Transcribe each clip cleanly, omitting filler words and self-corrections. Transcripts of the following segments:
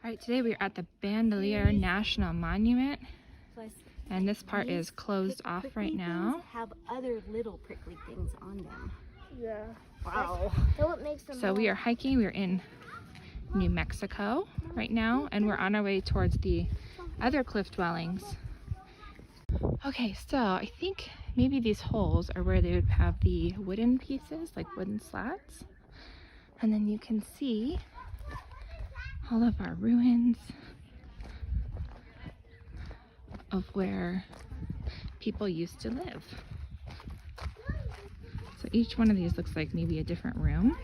All right, today we're at the Bandelier National Monument, and this part is closed off right now. Have other little prickly things on them. Yeah. Wow. So what makes them? So we are hiking. We're in New Mexico right now, and we're on our way towards the other cliff dwellings. Okay, so I think maybe these holes are where they would have the wooden pieces, like wooden slats. And then you can see all of our ruins of where people used to live. So each one of these looks like maybe a different room.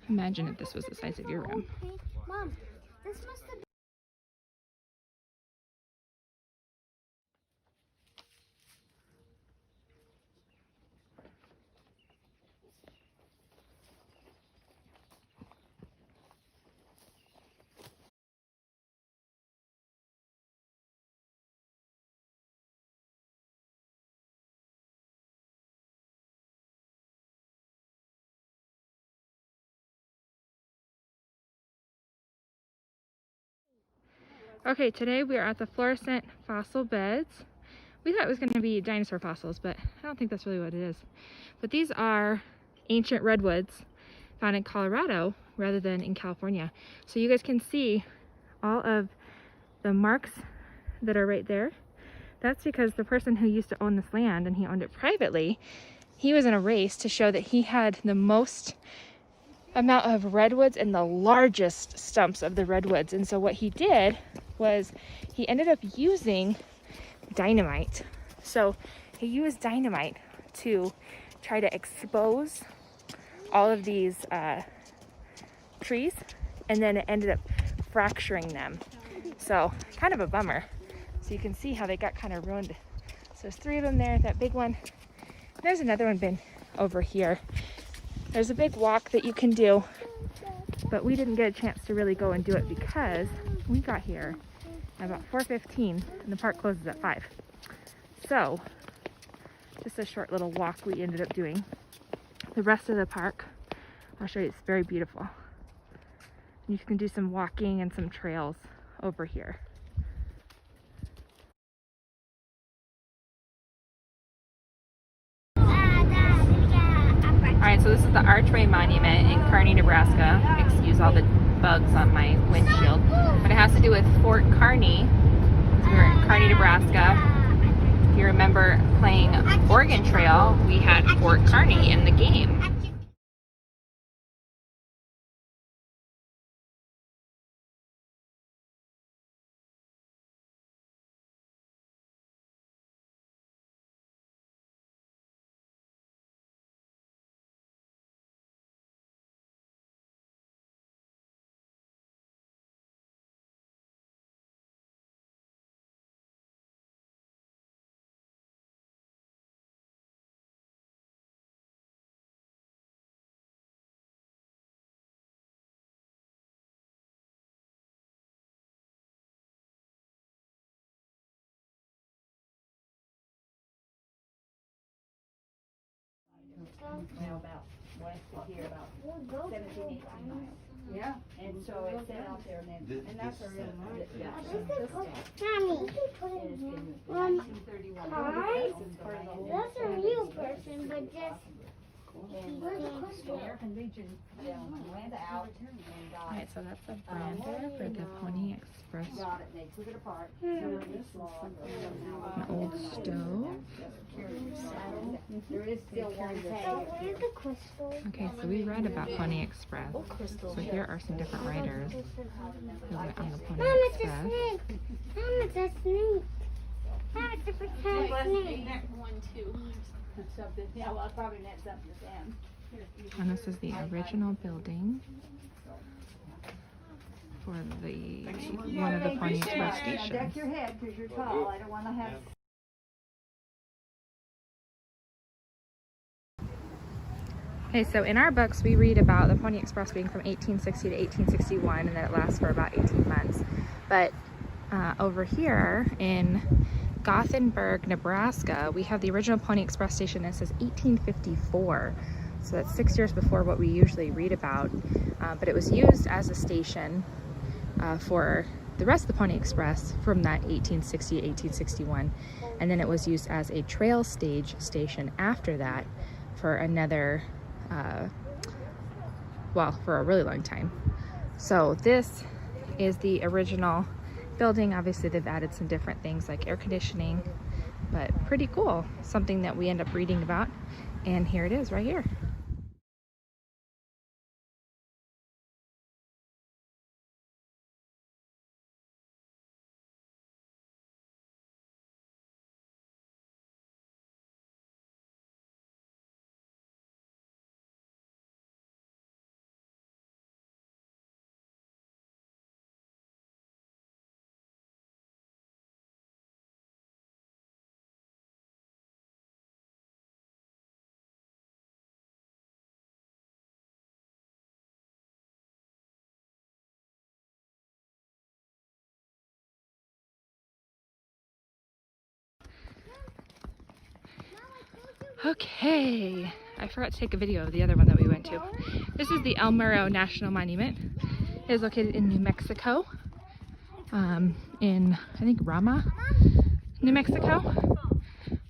Imagine if this was the size of your room. Mom, this must have. Okay, today we are at the fluorescent fossil beds. We thought it was going to be dinosaur fossils, but I don't think that's really what it is. But these are ancient redwoods found in Colorado rather than in California. So you guys can see all of the marks that are right there. That's because the person who used to own this land, and he owned it privately, he was in a race to show that he had the most amount of redwoods and the largest stumps of the redwoods. And so what he did was he ended up using dynamite. So he used dynamite to try to expose all of these trees, and then it ended up fracturing them. So kind of a bummer. So you can see how they got kind of ruined. So there's 3 of them there, that big one. There's another one been over here. There's a big walk that you can do, but we didn't get a chance to really go and do it because we got here at about 4:15 and the park closes at 5. So just a short little walk we ended up doing. The rest of the park, I'll show you, it's very beautiful. You can do some walking and some trails over here. Alright, so this is the Archway Monument in Kearney, Nebraska. Excuse all the bugs on my windshield. But it has to do with Fort Kearney. So we're in Kearney, Nebraska. If you remember playing Oregon Trail, we had Fort Kearney in the game. Now about west of here, about 17, 18 miles. Yeah, and so it's set out there, and then, and that's a real nice. Yeah. Mommy, It's been 1931. that's a real person, but just. The American Legion, went out and Alright, so that's the brander for the Pony Express. got it, and they took it apart. An old stove. There is still one So tank. where's the crystal? Okay, so we read about Pony Express. So here are some different riders who went on the Pony Mom, it's a Express. snake. Mom, it's a snake. Mom, it's a freaking snake. Something, yeah, well, I probably meant something to them. And this is the original building for the one of the Pony Express Now, duck stations. your head, because you're tall, I don't want to have. Okay, so in our books we read about the Pony Express being from 1860 to 1861 and that it lasts for about 18 months. But over here in Gothenburg, Nebraska, we have the original Pony Express station that says 1854. So that's 6 years before what we usually read about. But it was used as a station for the rest of the Pony Express from that 1860 to 1861. And then it was used as a trail stage station after that for another, well, for a really long time. So this is the original building. Obviously they've added some different things like air conditioning, but pretty cool. Something that we end up reading about. And here it is right here. Okay, I forgot to take a video of the other one that we went to. This is the El Muro National Monument. It is located in New Mexico, in I think Rama, New Mexico.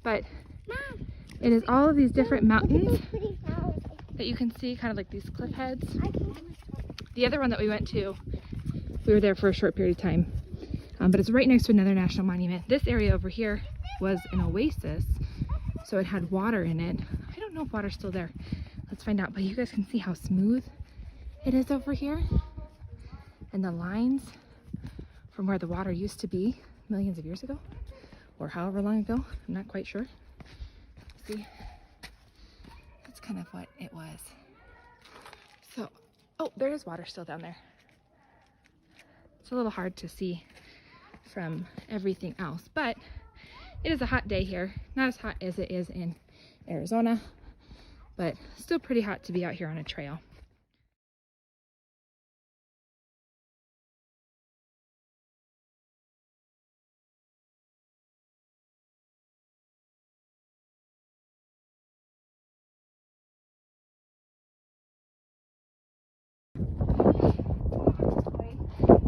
But it is all of these different mountains that you can see, kind of like these cliff heads. The other one that we went to, we were there for a short period of time, but it's right next to another national monument. This area over here was an oasis. So it had water in it. I don't know if water's still there. Let's find out. But you guys can see how smooth it is over here. And the lines from where the water used to be millions of years ago. Or however long ago. I'm not quite sure. See? That's kind of what it was. So, oh, there is water still down there. It's a little hard to see from everything else. But it is a hot day here. Not as hot as it is in Arizona, but still pretty hot to be out here on a trail.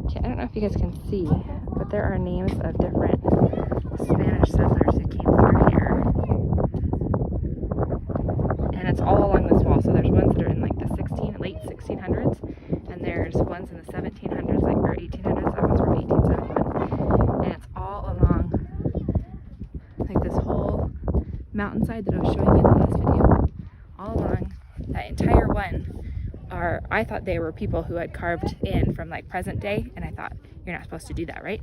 Okay, I don't know if you guys can see, but there are names of different Spanish settlers who came through here. And it's all along this wall. So there's ones that are in like the late 1600s, and there's ones in the 1700s, like, or 1800s. That one's from 1871. And it's all along like this whole mountainside that I was showing you in the last video. All along that entire one are, I thought they were people who had carved in from like present day, and I thought you're not supposed to do that, right?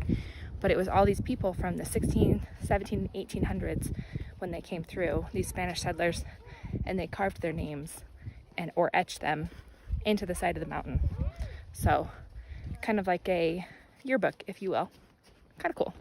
But it was all these people from the 16, 17, 1800s when they came through, these Spanish settlers, and they carved their names and or etched them into the side of the mountain. So kind of like a yearbook, if you will. Kind of cool.